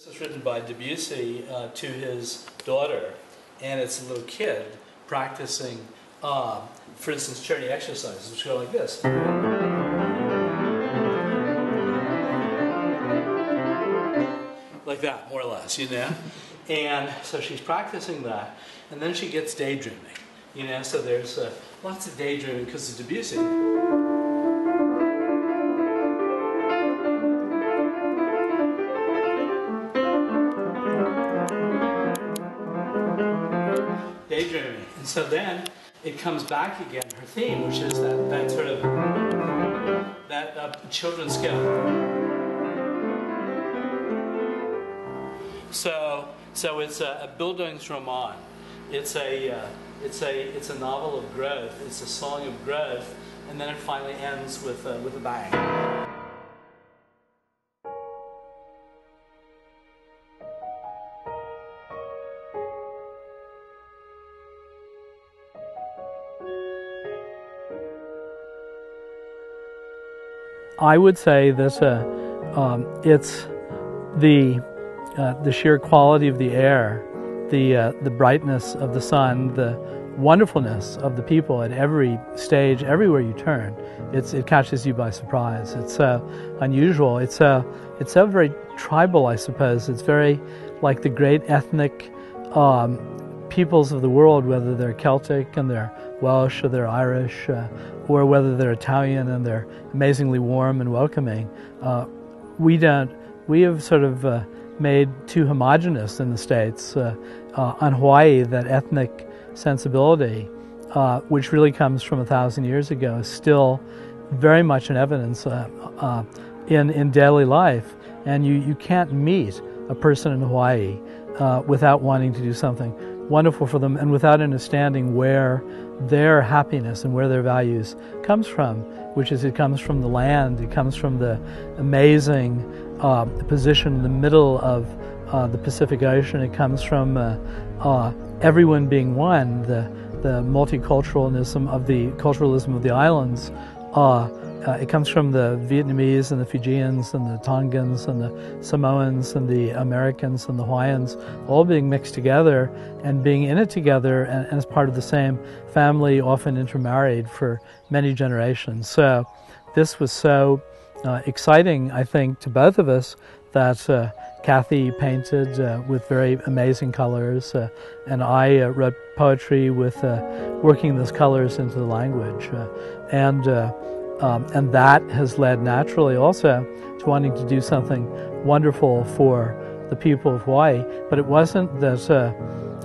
This is written by Debussy to his daughter, and it's a little kid practicing, for instance, charity exercises, which go like this. Like that, more or less, you know? And so she's practicing that, and then she gets daydreaming, you know? So there's lots of daydreaming because of Debussy. Daydreaming. And so then it comes back again, her theme, which is that sort of, that children's scale. So it's a Bildungsroman. It's a novel of growth. It's a song of growth, and then it finally ends with a bang. I would say that it's the sheer quality of the air, the brightness of the sun, the wonderfulness of the people at every stage, everywhere you turn. It catches you by surprise. It's so unusual. It's so very tribal, I suppose. It's very like the great ethnic peoples of the world, whether they're Celtic and they're Welsh or they're Irish, or whether they're Italian and they're amazingly warm and welcoming. We have sort of made too homogenous in the States. On Hawaii, that ethnic sensibility, which really comes from 1,000 years ago, is still very much in evidence in daily life. And you can't meet a person in Hawaii without wanting to do something wonderful for them and without understanding where their happiness and where their values comes from, which is it comes from the land, it comes from the amazing position in the middle of the Pacific Ocean, it comes from everyone being one, the multiculturalism of the islands. It comes from the Vietnamese and the Fijians and the Tongans and the Samoans and the Americans and the Hawaiians all being mixed together and being in it together and as part of the same family, often intermarried for many generations. So this was so exciting, I think, to both of us that Kathy painted with very amazing colors and I wrote poetry with working those colors into the language. And that has led naturally also to wanting to do something wonderful for the people of Hawaii. But it wasn't that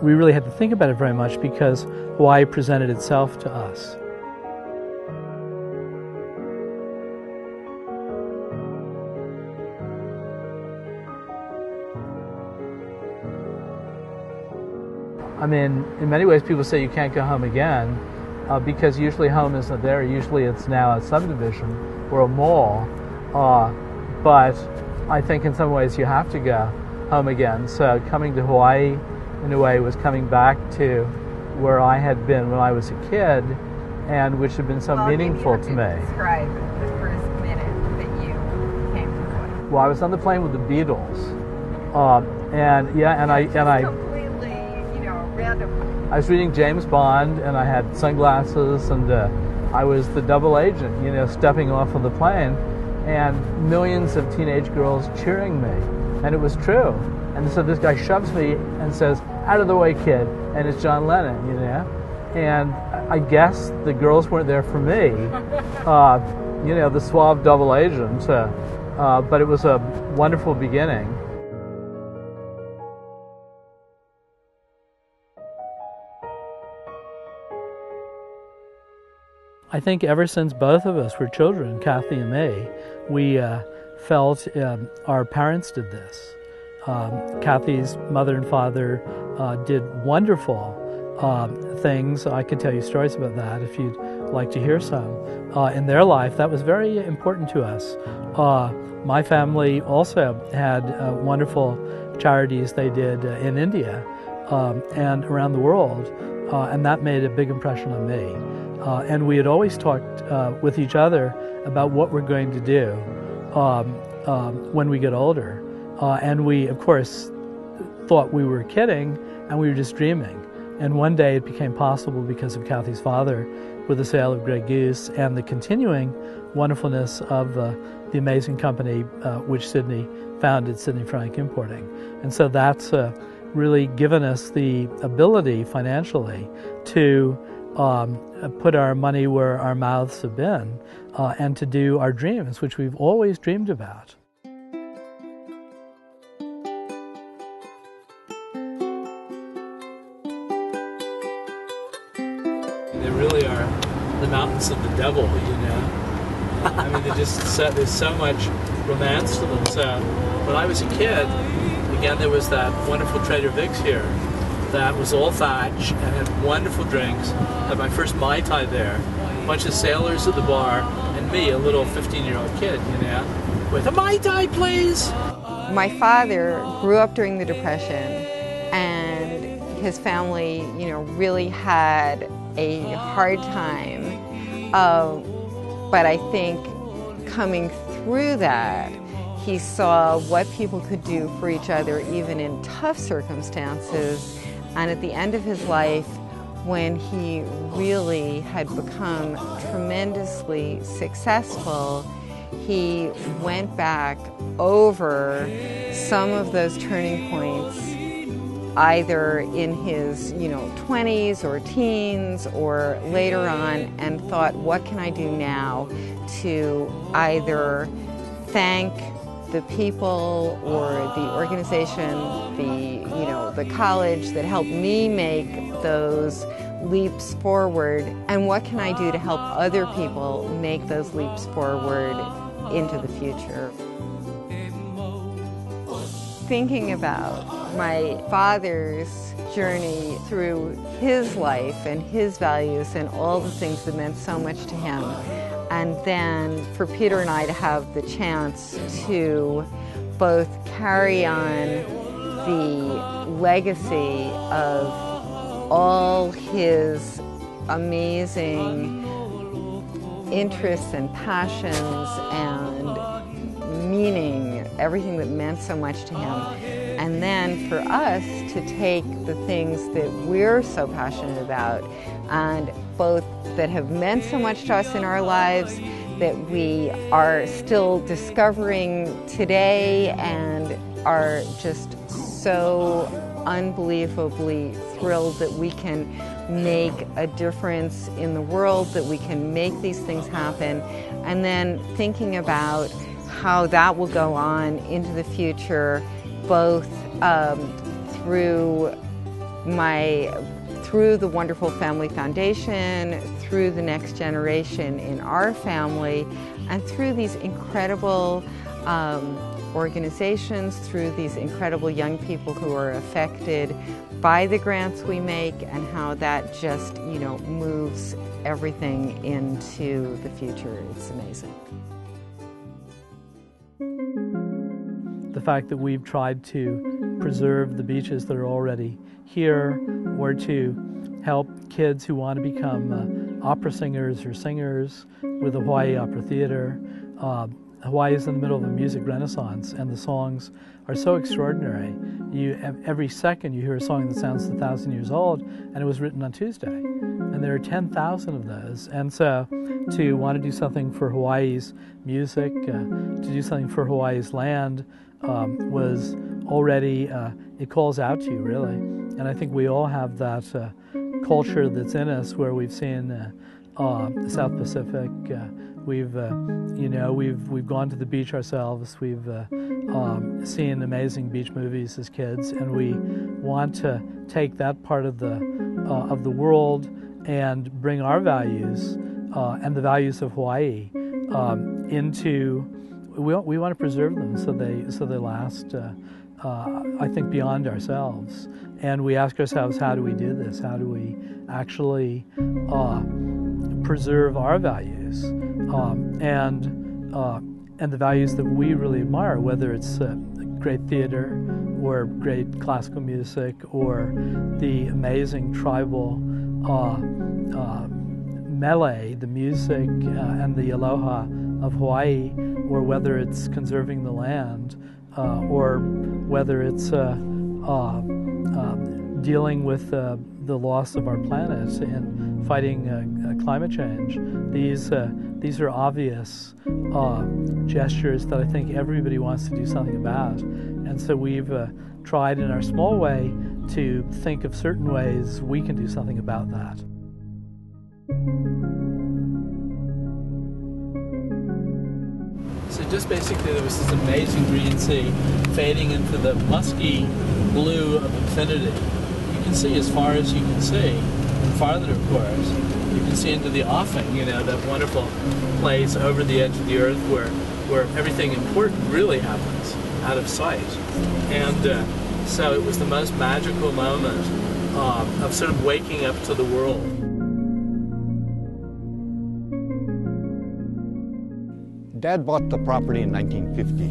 we really had to think about it very much because Hawaii presented itself to us. I mean, in many ways people say you can't go home again. Because usually home isn't there, usually it's now a subdivision or a mall, but I think in some ways you have to go home again. So coming to Hawaii in a way was coming back to where I had been when I was a kid and which had been so meaningful to me. Describe the first minute that you came to Hawaii. Well, I was on the plane with the Beatles, and I completely, random. I was reading James Bond, and I had sunglasses, and I was the double agent, stepping off of the plane, and millions of teenage girls cheering me, and it was true. And so this guy shoves me and says, "Out of the way, kid," and it's John Lennon, And I guess the girls weren't there for me, the suave double agent, but it was a wonderful beginning. I think ever since both of us were children, Kathy and me, we felt our parents did this. Kathy's mother and father did wonderful things. I could tell you stories about that if you'd like to hear some. In their life, that was very important to us. My family also had wonderful charities they did in India and around the world, and that made a big impression on me. And we had always talked with each other about what we're going to do when we get older. And we, of course, thought we were kidding, and we were just dreaming. And one day it became possible because of Kathy's father, with the sale of Grey Goose and the continuing wonderfulness of the amazing company which Sidney founded, Sidney Frank Importing. And so that's really given us the ability financially to put our money where our mouths have been and to do our dreams, which we've always dreamed about. They really are the mountains of the devil, you know. I mean, there's so much romance to them. So when I was a kid, again, there was that wonderful Trader Vic's here that was all thatch and had wonderful drinks. I had my first Mai Tai there, a bunch of sailors at the bar, and me, a little 15-year-old kid, you know, with a Mai Tai, please. My father grew up during the Depression, and his family, you know, really had a hard time. But I think coming through that, he saw what people could do for each other even in tough circumstances. And at the end of his life, when he really had become tremendously successful, he went back over some of those turning points, either in his 20s or teens or later on, and thought, what can I do now to either thank the people or the organization, the college that helped me make those leaps forward, and what can I do to help other people make those leaps forward into the future. Thinking about my father's journey through his life and his values and all the things that meant so much to him, and then for Peter and I to have the chance to both carry on the legacy of all his amazing interests and passions and meaning, everything that meant so much to him. And then for us to take the things that we're so passionate about, and both that have meant so much to us in our lives, that we are still discovering today and are just so unbelievably thrilled that we can make a difference in the world, that we can make these things happen, and then thinking about how that will go on into the future, both through the Wonderful Family Foundation, through the next generation in our family, and through these incredible organizations, through these incredible young people who are affected by the grants we make, and how that just, moves everything into the future. It's amazing. The fact that we've tried to preserve the beaches that are already here, or to help kids who want to become opera singers or singers with the Hawaii Opera Theater. Hawaii is in the middle of a music renaissance, and the songs are so extraordinary. Every second you hear a song that sounds 1,000 years old, and it was written on Tuesday. And there are 10,000 of those. And so to want to do something for Hawaii's music, to do something for Hawaii's land, was already, it calls out to you, really. And I think we all have that culture that's in us, where we've seen the South Pacific, we've gone to the beach ourselves, we've seen amazing beach movies as kids, and we want to take that part of the world and bring our values and the values of Hawaii into. We want to preserve them so they last. I think beyond ourselves, and we ask ourselves, how do we do this? How do we actually preserve our values and the values that we really admire, whether it's great theater or great classical music or the amazing tribal mele, the music and the aloha of Hawaii, or whether it's conserving the land or whether it's dealing with the loss of our planet and fighting climate change. These are obvious gestures that I think everybody wants to do something about. And so we've tried in our small way to think of certain ways we can do something about that. So just basically there was this amazing green sea fading into the musky blue of infinity. You can see as far as you can see, and farther of course. You can see into the offing, you know, that wonderful place over the edge of the earth where everything important really happens out of sight. And so it was the most magical moment of sort of waking up to the world. Dad bought the property in 1950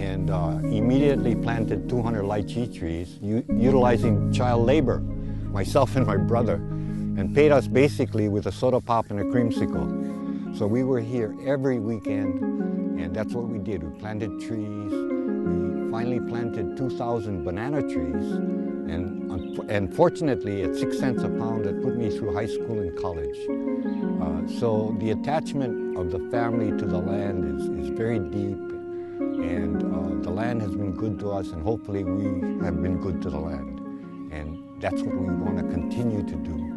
and immediately planted 200 lychee trees utilizing child labor, myself and my brother, and paid us basically with a soda pop and a creamsicle. So we were here every weekend, and that's what we did. We planted trees. We finally planted 2,000 banana trees, and fortunately at 6 cents a pound, that put me through high school and college. So the attachment of the family to the land is very deep, and the land has been good to us, and hopefully we have been good to the land. And that's what we want to continue to do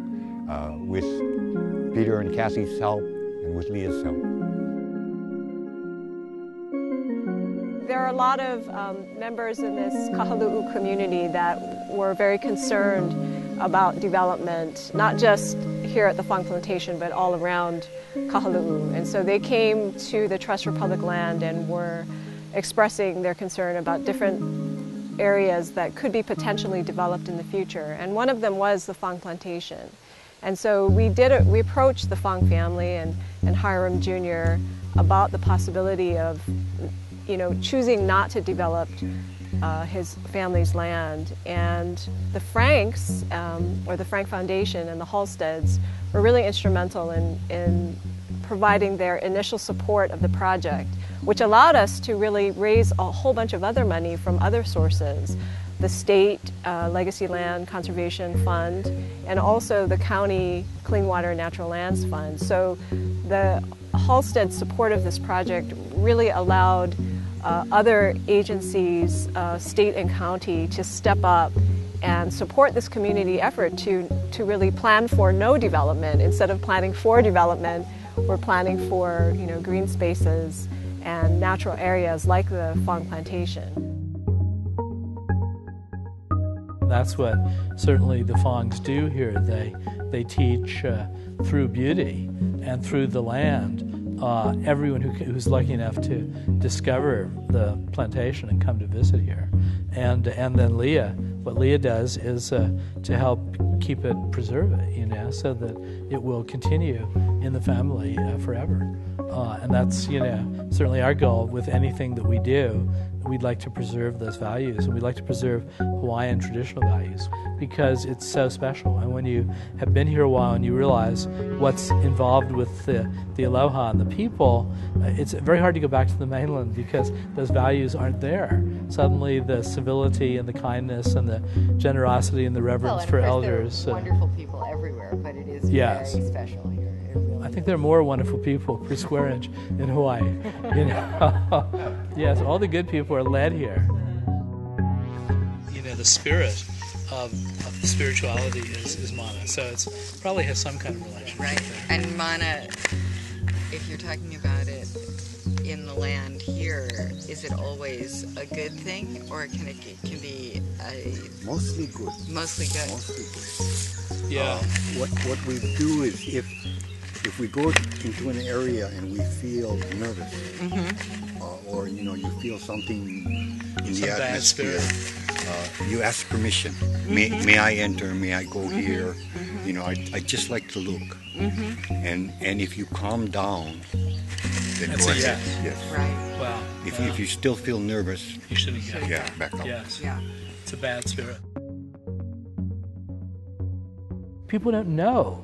with Peter and Cassie's help and with Leah's help. There are a lot of members in this Kahalu'u community that were very concerned about development, not just here at the FONG plantation, but all around Kahalu'u. And so they came to the Trust for Public Land and were expressing their concern about different areas that could be potentially developed in the future. And one of them was the FONG plantation. And so we approached the FONG family and HIRAM Jr. about the possibility of, you know, choosing not to develop his family's land. And the Franks, or the Frank Foundation and the Halsteads, were really instrumental in providing their initial support of the project, which allowed us to really raise a whole bunch of other money from other sources. The state Legacy Land Conservation Fund, and also the county Clean Water and Natural Lands Fund. So the Halstead support of this project really allowed other agencies, state and county, to step up and support this community effort to really plan for no development. Instead of planning for development, we're planning for, you know, green spaces and natural areas like the FONG plantation. That's what certainly the FONGs do here. They teach through beauty and through the land. Everyone who's lucky enough to discover the plantation and come to visit here. And then Leah, what Leah does is to help keep it, preserve it, you know, so that it will continue in the family forever. And that's, you know, certainly our goal with anything that we do. We'd like to preserve those values, and we'd like to preserve Hawaiian traditional values because it's so special. And when you have been here a while and you realize what's involved with the aloha and the people, it's very hard to go back to the mainland because those values aren't there. Suddenly the civility and the kindness and the generosity and the reverence for elders. There are wonderful people everywhere, but it is very special here. I think there are more wonderful people per square inch in Hawaii. You know? Yes, all the good people are led here. You know, the spirit of the spirituality is mana, so it's probably has some kind of relationship. Right, and mana, if you're talking about it in the land here, is it always a good thing, or can be a... Mostly good. Mostly good. Mostly good. Yeah. What we do is if we go into an area and we feel nervous, or you know, you feel something in the atmosphere, you ask permission. May I enter? May I go here? You know, I just like to look. And if you calm down, then That's go a ahead. yes. Right. Wow. If you still feel nervous, You shouldn't go. yeah, back up. Yes. Yeah. It's a bad spirit. People don't know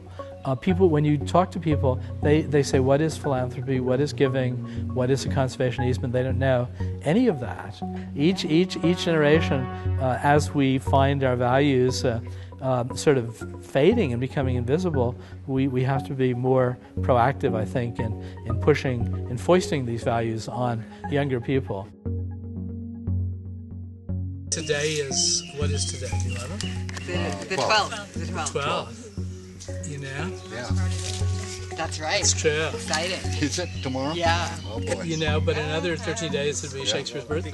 People, when you talk to people, they say, what is philanthropy, what is giving, what is a conservation easement? They don't know any of that. Each generation, as we find our values sort of fading and becoming invisible, we have to be more proactive, I think, in pushing and foisting these values on younger people. Today is, what is today, 11? The 12th. The 12th. 12. You know? Yeah. That's right. It's true. Exciting. Is it tomorrow? Yeah. Oh boy. You know, but in another 13 days it'll be Shakespeare's birthday.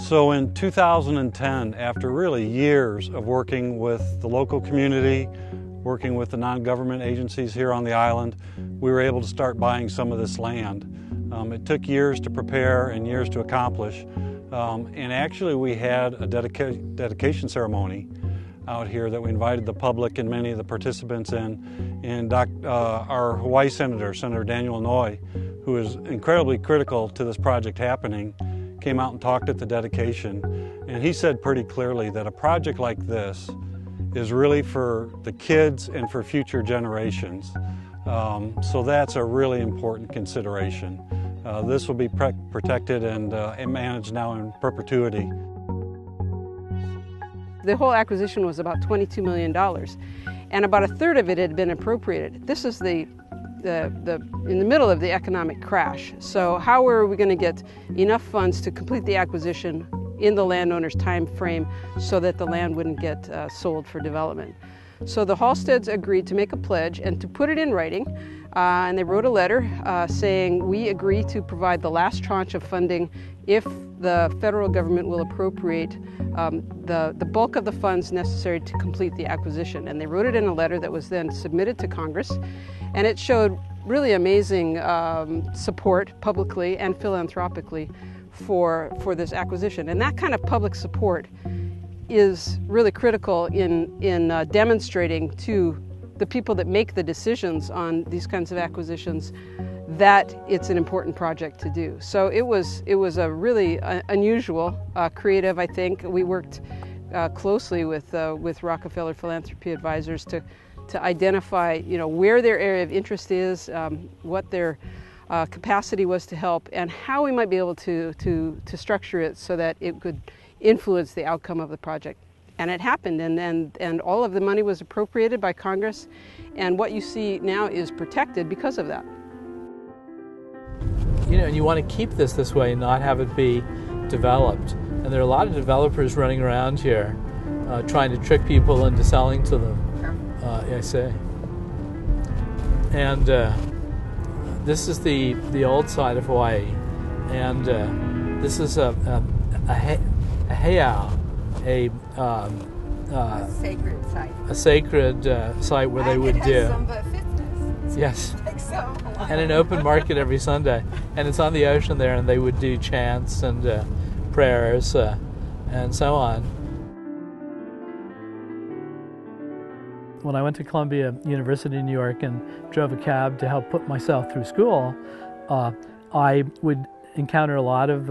So in 2010, after really years of working with the local community, working with the non-government agencies here on the island, we were able to start buying some of this land. It took years to prepare and years to accomplish. And actually we had a dedication ceremony out here that we invited the public and many of the participants in. And our Hawaii Senator, Senator Daniel Inouye, who is incredibly critical to this project happening, came out and talked at the dedication. And he said pretty clearly that a project like this is really for the kids and for future generations. So that's a really important consideration. This will be protected and managed now in perpetuity. The whole acquisition was about $22 million, and about a third of it had been appropriated. This is in the middle of the economic crash. So how were we going to get enough funds to complete the acquisition in the landowner's time frame so that the land wouldn't get sold for development? So the Halsteads agreed to make a pledge and to put it in writing, and they wrote a letter saying, we agree to provide the last tranche of funding if the federal government will appropriate the bulk of the funds necessary to complete the acquisition. And they wrote it in a letter that was then submitted to Congress, and it showed really amazing support publicly and philanthropically for this acquisition. And that kind of public support is really critical in demonstrating to the people that make the decisions on these kinds of acquisitions that it's an important project to do. So it was a really unusual, creative, I think. We worked closely with Rockefeller Philanthropy Advisors to identify, where their area of interest is, what their capacity was to help, and how we might be able to structure it so that it could influence the outcome of the project. And it happened, and all of the money was appropriated by Congress, and what you see now is protected because of that. And you want to keep this way and not have it be developed. And there are a lot of developers running around here trying to trick people into selling to them. I say. And this is the old side of Hawaii, and this is a heiau, A sacred site. A sacred site where they would do. Zumba fitness. Yes. So and an open market every Sunday, and it's on the ocean there, and they would do chants and prayers and so on. When I went to Columbia University in New York and drove a cab to help put myself through school, I would encounter a lot of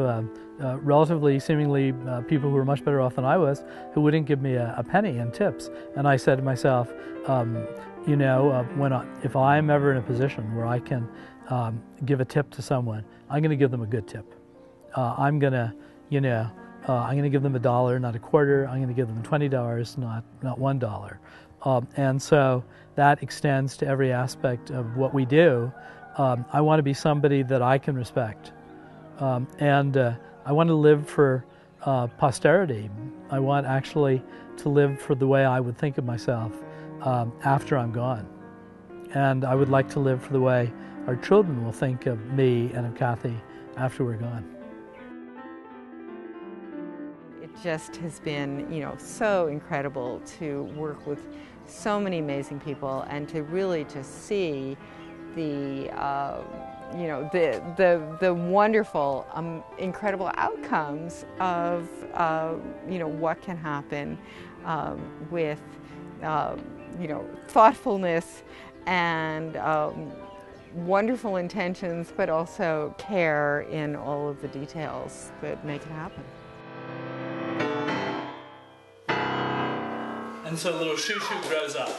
relatively, seemingly people who were much better off than I was, who wouldn't give me a penny in tips. And I said to myself, if I'm ever in a position where I can give a tip to someone, I'm going to give them a good tip. I'm going to give them $1, not a quarter. I'm going to give them $20, not $1. And so that extends to every aspect of what we do. I want to be somebody that I can respect. And I want to live for posterity. I want actually to live for the way I would think of myself after I'm gone. And I would like to live for the way our children will think of me and of Kathy after we're gone. It just has been, so incredible to work with so many amazing people and to really just see the wonderful, incredible outcomes of, what can happen with, thoughtfulness and wonderful intentions, but also care in all of the details that make it happen. And so a little shoo-shoo grows up.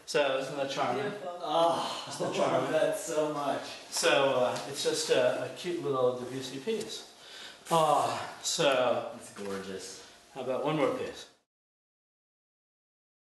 So isn't that charming? Oh, Isn't that charming? I love that so much. So it's just a cute little Debussy piece. Oh, so It's gorgeous. how about one more piece?